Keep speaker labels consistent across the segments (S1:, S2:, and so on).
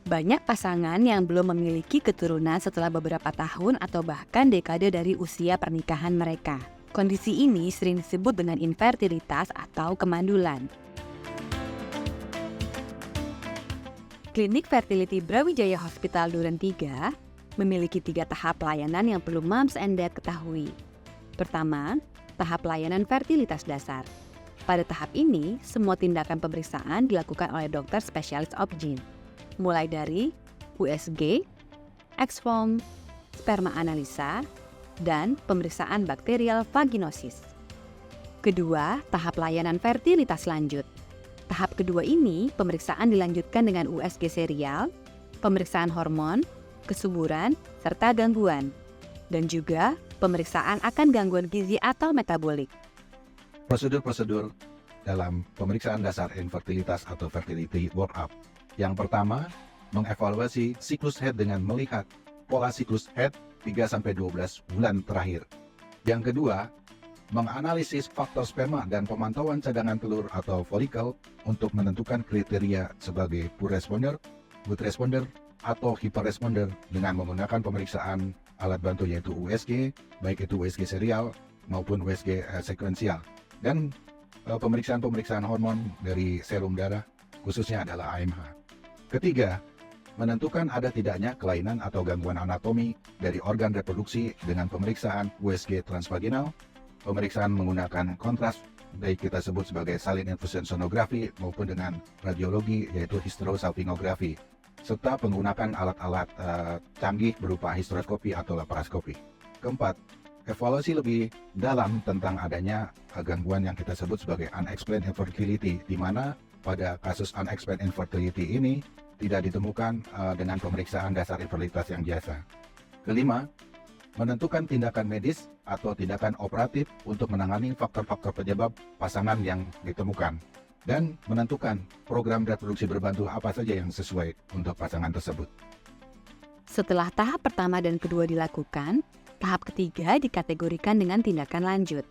S1: Banyak pasangan yang belum memiliki keturunan setelah beberapa tahun atau bahkan dekade dari usia pernikahan mereka. Kondisi ini sering disebut dengan infertilitas atau kemandulan. Klinik Fertility Brawijaya Hospital Duren 3 memiliki 3 tahap pelayanan yang perlu moms and dad ketahui. Pertama, tahap pelayanan fertilitas dasar. Pada tahap ini, semua tindakan pemeriksaan dilakukan oleh dokter spesialis obgyn, mulai dari USG, X-rom, sperma analisa, dan pemeriksaan bakterial vaginosis. Kedua, tahap layanan fertilitas lanjut. Tahap kedua ini, pemeriksaan dilanjutkan dengan USG serial, pemeriksaan hormon, kesuburan, serta gangguan, dan juga pemeriksaan akan gangguan gizi atau metabolik.
S2: Prosedur-prosedur dalam pemeriksaan dasar infertilitas atau fertility workup. Yang pertama, mengevaluasi siklus head dengan melihat pola siklus head 3-12 bulan terakhir. Yang kedua, menganalisis faktor sperma dan pemantauan cadangan telur atau folikel untuk menentukan kriteria sebagai poor responder, good responder, atau hyperresponder dengan menggunakan pemeriksaan alat bantu yaitu USG, baik itu USG serial maupun USG sekuensial. Dan pemeriksaan-pemeriksaan hormon dari serum darah khususnya adalah AMH. Ketiga, menentukan ada tidaknya kelainan atau gangguan anatomi dari organ reproduksi dengan pemeriksaan USG transvaginal, pemeriksaan menggunakan kontras, baik kita sebut sebagai silent infusion sonography maupun dengan radiologi yaitu hysterosalpingografi, serta penggunaan alat-alat canggih berupa hysteroscopy atau laparoskopi. Keempat, evaluasi lebih dalam tentang adanya gangguan yang kita sebut sebagai unexplained infertility, di mana pada kasus unexplained infertility ini tidak ditemukan dengan pemeriksaan dasar infertilitas yang biasa. Kelima, menentukan tindakan medis atau tindakan operatif untuk menangani faktor-faktor penyebab pasangan yang ditemukan, dan menentukan program reproduksi berbantu apa saja yang sesuai untuk pasangan tersebut.
S1: Setelah tahap pertama dan kedua dilakukan, tahap ketiga dikategorikan dengan tindakan lanjut.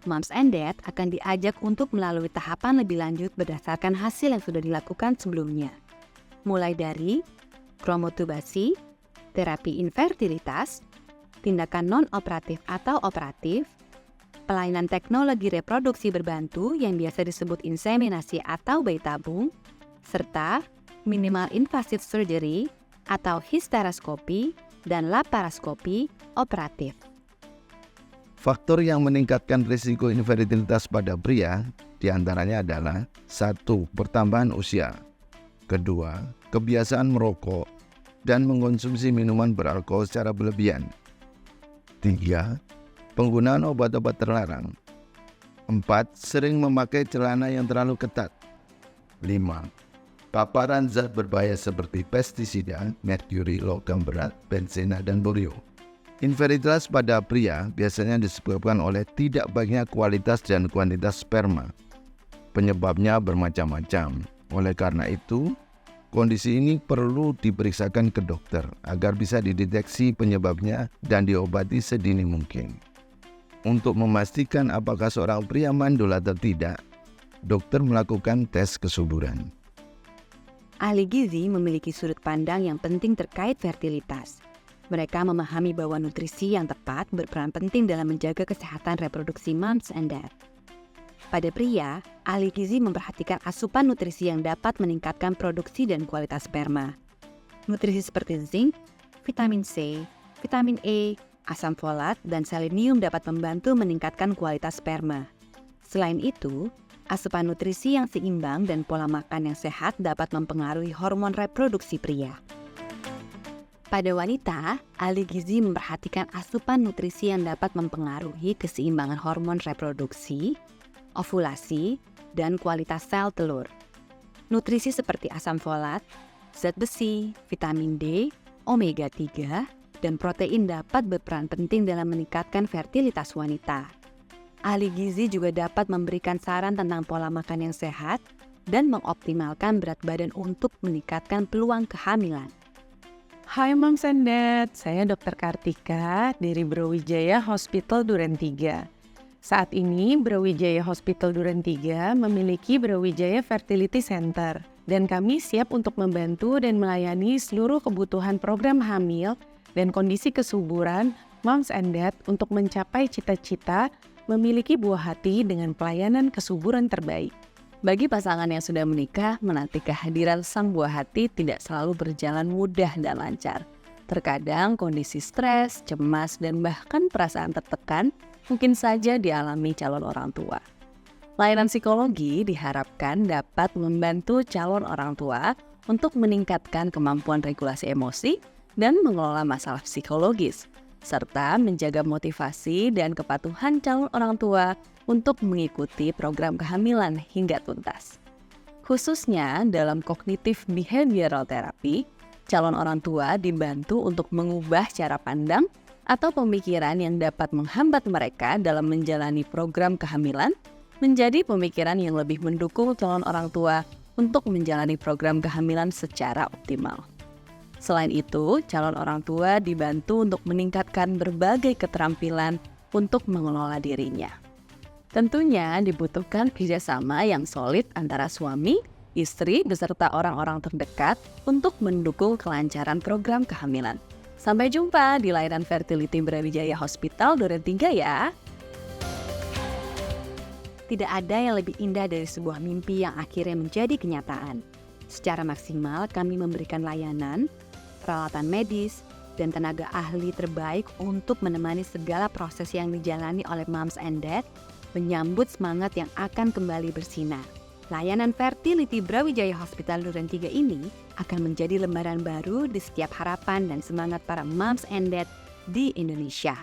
S1: Moms and dad akan diajak untuk melalui tahapan lebih lanjut berdasarkan hasil yang sudah dilakukan sebelumnya. Mulai dari kromotubasi, terapi infertilitas, tindakan non-operatif atau operatif, pelayanan teknologi reproduksi berbantu yang biasa disebut inseminasi atau bayi tabung, serta minimal invasive surgery atau histeroskopi dan laparoskopi operatif.
S3: Faktor yang meningkatkan risiko infertilitas pada pria diantaranya adalah 1. Pertambahan usia, 2. Kebiasaan merokok dan mengkonsumsi minuman beralkohol secara berlebihan, 3. Penggunaan obat-obat terlarang, 4. Sering memakai celana yang terlalu ketat, 5. Paparan zat berbahaya seperti pestisida, merkuri, logam berat, benzena, dan borio. Infertilitas pada pria biasanya disebabkan oleh tidak baiknya kualitas dan kuantitas sperma. Penyebabnya bermacam-macam. Oleh karena itu, kondisi ini perlu diperiksakan ke dokter agar bisa dideteksi penyebabnya dan diobati sedini mungkin. Untuk memastikan apakah seorang pria mandul atau tidak, dokter melakukan tes kesuburan.
S1: Ahli gizi memiliki sudut pandang yang penting terkait fertilitas. Mereka memahami bahwa nutrisi yang tepat berperan penting dalam menjaga kesehatan reproduksi moms and dad. Pada pria, ahli gizi memperhatikan asupan nutrisi yang dapat meningkatkan produksi dan kualitas sperma. Nutrisi seperti zinc, vitamin C, vitamin E, asam folat, dan selenium dapat membantu meningkatkan kualitas sperma. Selain itu, asupan nutrisi yang seimbang dan pola makan yang sehat dapat mempengaruhi hormon reproduksi pria. Pada wanita, ahli gizi memperhatikan asupan nutrisi yang dapat mempengaruhi keseimbangan hormon reproduksi, ovulasi, dan kualitas sel telur. Nutrisi seperti asam folat, zat besi, vitamin D, omega 3, dan protein dapat berperan penting dalam meningkatkan fertilitas wanita. Ahli gizi juga dapat memberikan saran tentang pola makan yang sehat dan mengoptimalkan berat badan untuk meningkatkan peluang kehamilan.
S4: Hai Moms and Dad, saya Dr. Kartika dari Brawijaya Hospital Duren 3. Saat ini, Brawijaya Hospital Duren 3 memiliki Brawijaya Fertility Center, dan kami siap untuk membantu dan melayani seluruh kebutuhan program hamil dan kondisi kesuburan moms and dad untuk mencapai cita-cita memiliki buah hati dengan pelayanan kesuburan terbaik.
S1: Bagi pasangan yang sudah menikah, menanti kehadiran sang buah hati tidak selalu berjalan mudah dan lancar. Terkadang kondisi stres, cemas, dan bahkan perasaan tertekan mungkin saja dialami calon orang tua. Layanan psikologi diharapkan dapat membantu calon orang tua untuk meningkatkan kemampuan regulasi emosi dan mengelola masalah psikologis, serta menjaga motivasi dan kepatuhan calon orang tua untuk mengikuti program kehamilan hingga tuntas. Khususnya dalam cognitive behavioral therapy, calon orang tua dibantu untuk mengubah cara pandang atau pemikiran yang dapat menghambat mereka dalam menjalani program kehamilan menjadi pemikiran yang lebih mendukung calon orang tua untuk menjalani program kehamilan secara optimal. Selain itu, calon orang tua dibantu untuk meningkatkan berbagai keterampilan untuk mengelola dirinya. Tentunya dibutuhkan kerjasama yang solid antara suami, istri, beserta orang-orang terdekat untuk mendukung kelancaran program kehamilan. Sampai jumpa di layanan Fertility Brawijaya Hospital Duren 3 ya. Tidak ada yang lebih indah dari sebuah mimpi yang akhirnya menjadi kenyataan. Secara maksimal kami memberikan layanan, peralatan medis, dan tenaga ahli terbaik untuk menemani segala proses yang dijalani oleh moms and dad, menyambut semangat yang akan kembali bersinar. Layanan Fertility Brawijaya Hospital Duren 3 ini akan menjadi lembaran baru di setiap harapan dan semangat para moms and dad di Indonesia.